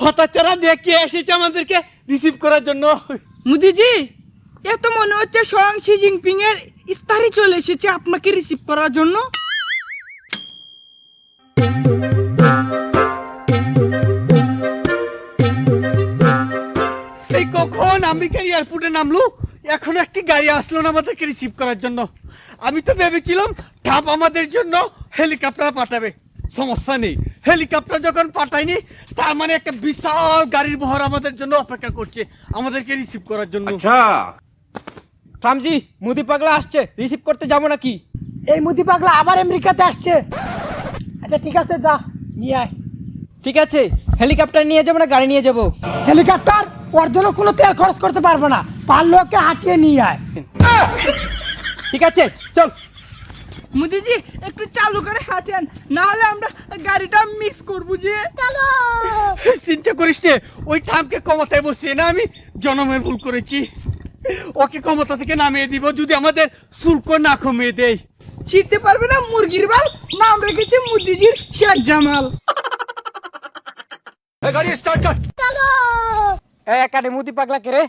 হতাচারা দেখে এসেছে আমাদেরকে রিসিভ করার জন্য। মোদিজি, এ তো মনে হচ্ছে স্বয়ং শি জিনপিং এর ইস্তারি চলে এসেছে আপনাকে রিসিভ করার জন্য। সেই কখন আমেরিকা এয়ারপোর্টে নামলো, এখন একটি গাড়ি আসলো না আমাদেরকে রিসিভ করার জন্য। আমি তো ভেবেছিলাম ট্রাম্প আমাদের জন্য হেলিকপ্টার পাঠাবে। সমস্যা নেই, হেলিকপ্টার যখন পাঠায়নি তার মানে একটা বিশাল গাড়ির বহর আমাদের জন্য অপেক্ষা করছে আমাদেরকে রিসিভ করার জন্য। আচ্ছা ট্রাম্পজি, মোদি পাগলা আসছে, রিসিভ করতে যাবো নাকি? এই মুদি পাগলা আবার আমেরিকাতে আসছে। আচ্ছা ঠিক আছে, যা নিয়ে আয়। ঠিক আছে, হেলিকপ্টার নিয়ে যাবো না গাড়ি নিয়ে যাবো? হেলিকপ্টার ওর জন্য কোনো তেল খরচ করতে পারবো না, পারলে ওকে হাঁটিয়ে নিয়ে আয়। ঠিক আছে চল। মোদিজি, একটু চালু করে হাঁটেন, না হলে আমরা গাড়িটা মিস করবো যে। চিন্তা করিস নে, ওই ট্রাম্পকে ক্ষমতায় বসিয়ে না আমি জনমের ভুল করেছি। ওকে ক্ষমতা থেকে নামিয়ে দিব যদি আমাদের শুল্ক না কমিয়ে দেয়। ছিটতে পারবে না মুরগির বাল, নাম রেখেছে মোদিজির শেখ জামাল। গাড়ি স্টার্ট কর। একাডে মোদি পাগলা কে রে?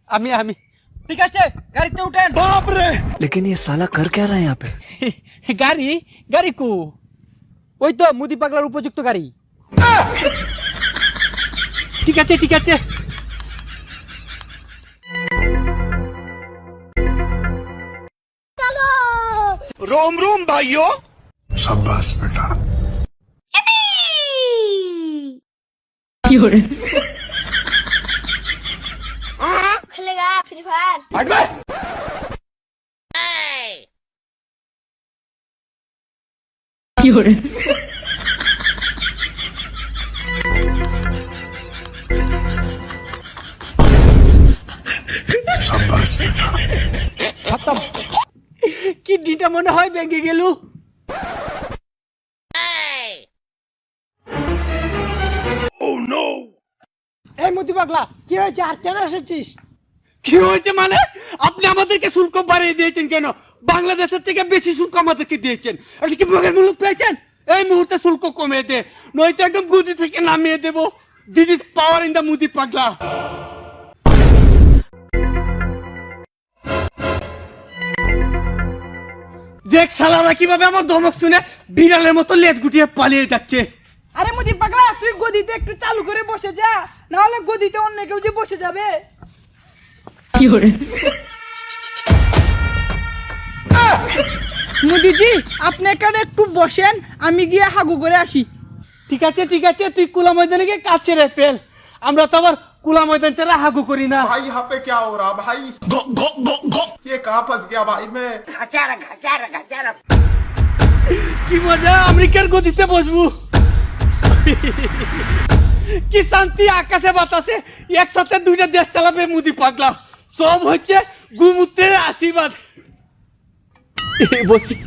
আমি ঠিক আছে, গাড়িতে উঠেন। বাপ রে, लेकिन ये साला कर क्या रहा है यहाँ पे? গাড়ি কো? ওই তো মোদি পাগলার উপযুক্ত গাড়ি। ঠিক আছে रोम रोम भाइयों। शाबाश बेटा। खेलेगा फ्री फायर। हट बे। शाबाश बेटा। खत्म। কিডনিটা মনে হয় ভেঙে গেল। এই মুদি পাগলা, কি হয়েছে আর কেন এসেছিস? কি হয়েছে মানে? আপনি আমাদেরকে শুল্ক বাড়িয়ে দিয়েছেন কেন? বাংলাদেশের থেকে বেশি শুল্ক আমাদেরকে দিয়েছেন। এটা কি মগের মূল্য পেয়েছেন? এই মুহূর্তে শুল্ক কমিয়ে দে, নয়তো একদম গুদি থেকে নামিয়ে দেবো। This is power in the মুদি পাগলা। দেখ শালারা কিভাবে আমার ধমক শুনে বিড়ালের মতো লেজ গুটিয়ে পালিয়ে যাচ্ছে। আরে মোদি পাগলা, তুই গদিতে একটু চালু করে বসে যা, না হলে গদিতে অন্য কেউ যে বসে যাবে। মোদিজি, আপনি এখানে একটু বসেন, আমি গিয়ে হাগু করে আসি। ঠিক আছে তুই কুলা ময়দানে গিয়ে কাজ ছেড়ে ফেল। আমরা তো আবার কুলা ময়দান ছেড়ে হাগু করি না। भाई यहाँ पे क्या हो रहा भाई? ये कहाँ फंस गया भाई मैं? কি মজা, আমেরিকার গদিতে বসবো। কি শান্তি আকাশে বাতাসে একসাথে দুইটা দেশ চালাবে মুদি পাগলা। সব হচ্ছে গুমূত্রের আশীর্বাদ। বসি।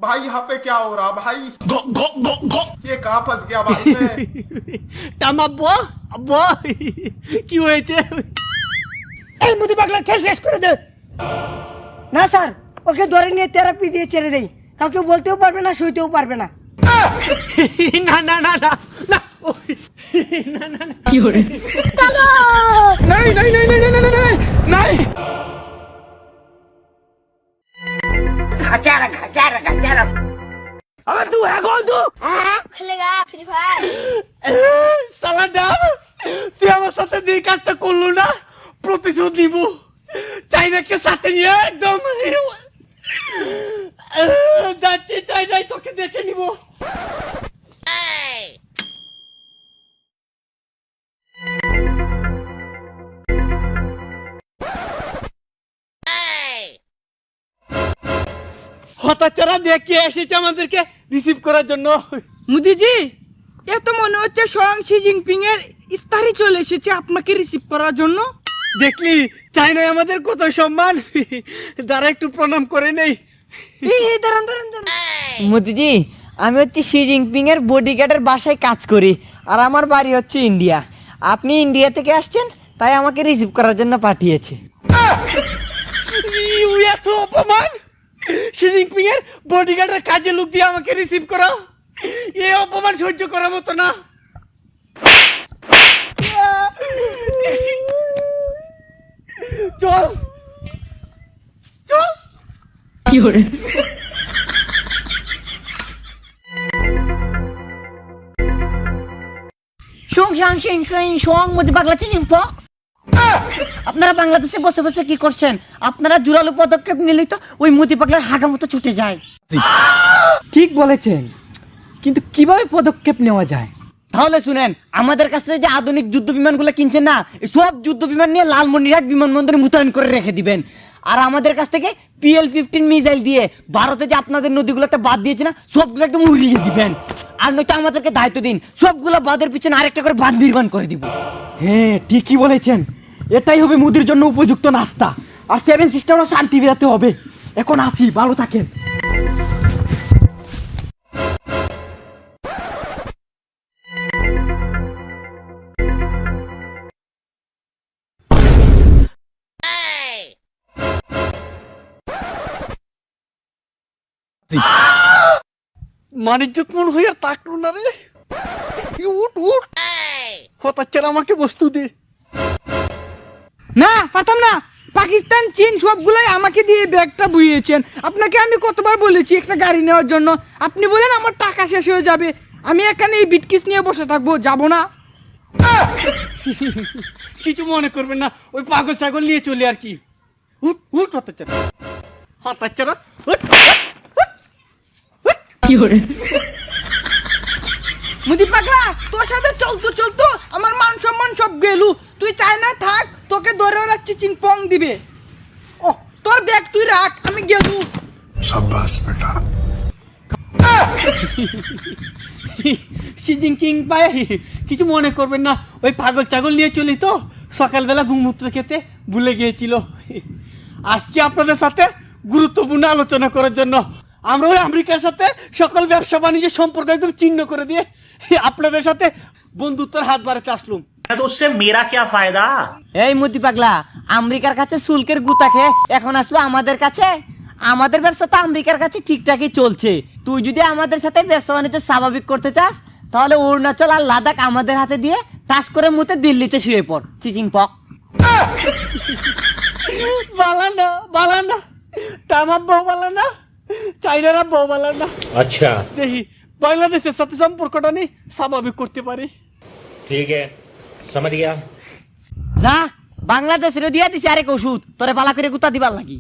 भाई यहाँ पे क्या हो रहा भाई? ये कहाँ फंस गया भाई मैं? টামাব্বো আব্বো, কি হয়েছে? এই মুদি পাগলার খেল শেষ করে দে। না স্যার, ওকে ধরে নিয়ে থেরাপি দিয়ে ছেড়ে দেই, কাউকে বলতেও পারবে না, শুইতেও পারবে না। না না না না না, না না না, কি হরে? নাই নাই নাই নাই নাই নাই নাই। আবার তুই এখন তো खेलेगा फ्री फायर। সালা ডাব, তুই আমার সাথে যে কাজটা করলো না, প্রতিশোধ নিব। চাইনাকে সাথে নিয়ে একদম যাচ্ছি, চাইনাই তোকে দেখে নিব। হতাচারা দেখে এসেছে আমাদেরকে রিসিভ করার জন্য। মোদিজি, এ তো মনে হচ্ছে স্বয়ং শি জিনপিং এর ইস্তারি চলে এসেছে আপনাকে রিসিভ করার জন্য। দেখলি চাইনায় আমাদের কত সম্মান। দাঁড়া একটু প্রণাম করে নেই। এই দাঁড়ান দাঁড়ান দাঁড়ান মোদিজি, আমি হচ্ছে শি জিনপিং এর বডিগার্ডের বাসায় কাজ করি, আর আমার বাড়ি হচ্ছে ইন্ডিয়া। আপনি ইন্ডিয়া থেকে আসছেন, তাই আমাকে রিসিভ করার জন্য পাঠিয়েছে। এত অপমান! শি জিনপিং এর বডিগার্ডের কাজে লোক দিয়ে আমাকে রিসিভ করা, এই অপমান সহ্য করার মতো না। চল চল। আপনারা বাংলাদেশে বসে বসে কি করছেন? আপনারা জোরালো পদক্ষেপ নিলেই তো ওই মুদি পাগলার হাগা মতো ছুটে যায়। ঠিক বলেছেন, কিন্তু কিভাবে পদক্ষেপ নেওয়া যায়? তাহলে শুনেন, আমাদের কাছ থেকে যে আধুনিক যুদ্ধ বিমানগুলো কিনছেন না, এই সব যুদ্ধ বিমান নিয়ে লালমনিরহাট বিমানবন্দরে মোতায়েন করে রেখে দিবেন। আর আমাদের কাছ থেকে PL-15 মিসাইল দিয়ে ভারতে যে আপনাদের নদীগুলোতে বাদ দিয়েছে না, সবগুলো একদম উড়িয়ে দিবেন। আর নয়তো আমাদেরকে দায়িত্ব দিন, সবগুলো বাঁধের পিছনে আরেকটা করে বাঁধ নির্মাণ করে দিব। হ্যাঁ, ঠিকই বলেছেন। এটাই হবে মোদির জন্য উপযুক্ত নাস্তা। আর 7 সিস্টারও শান্তি বেরাতে হবে। এখন আসি, ভালো থাকেন। মানিজ্যত মন হইয়া তাকলো না রে। উঠ উঠ, হতাচ্ছার আমাকে বস্তু দে। না পারতাম না। পাকিস্তান চীন সবগুলোই আমাকে দিয়ে ব্যাগটা বুঝিয়েছেন। আপনাকে আমি কতবার বলেছি একটা গাড়ি নেওয়ার জন্য, আপনি বলেন আমার টাকা শেষ হয়ে যাবে, আমি এখানে এই বিটকিস নিয়ে বসে থাকবো, যাব না। কিছু মনে করবেন না, ওই পাগল ছাগল নিয়ে চলে আর কি। উঠ উঠ, হতাচ্ছারা হতাচ্ছারা, উঠ। মুদি পাগলা, তোর সাথে চলতো চলতো আমার মান সম্মান সব গেলু। তুই চাই না থাক, তোকে ধরে রাখছি চিংপং দিবে। ও তোর ব্যাগ তুই রাখ, আমি গেলু। शाबाश बेटा। শি জিনপিং ভাই, কিছু মনে করবেন না, ওই পাগল ছাগল নিয়ে চলি তো, সকালবেলা গুমূত্র খেতে ভুলে গিয়েছিল। আসছি আপনাদের সাথে গুরুত্বপূর্ণ আলোচনা করার জন্য। আমরা ওই আমেরিকার সাথে সকল ব্যবসা বাণিজ্যের সম্পর্ক একদম চিহ্ন করে দিয়ে আপনাদের সাথে বন্ধুত্বের হাত বাড়াতে আসলুম। तो उससे मेरा क्या फायदा? এই মুদি পাগলা, আমেরিকার কাছে শুল্কের গুতা খেয়ে এখন আসলো আমাদের কাছে। আমাদের ব্যবসা তো আমেরিকার কাছে ঠিকঠাকই চলছে। তুই যদি আমাদের সাথে ব্যবসা বাণিজ্য স্বাভাবিক করতে চাস, তাহলে অরুণাচল আর লাদাখ আমাদের হাতে দিয়ে টাস করে মুতে দিল্লিতে শুয়ে পড়, চিচিং পক। বালানা বালানা, তামাম বউ বালানা, চাইনারা বউ বালানা। अच्छा দেখি বাংলাদেশের সাথে সম্পর্কটা নেই স্বাভাবিক করতে পারি। ठीक है, समझ गया। যা, বাংলাদেশের দিয়া দিছি আরেক ওষুধ, তোরে পালা করে গুতা দিবার লাগি।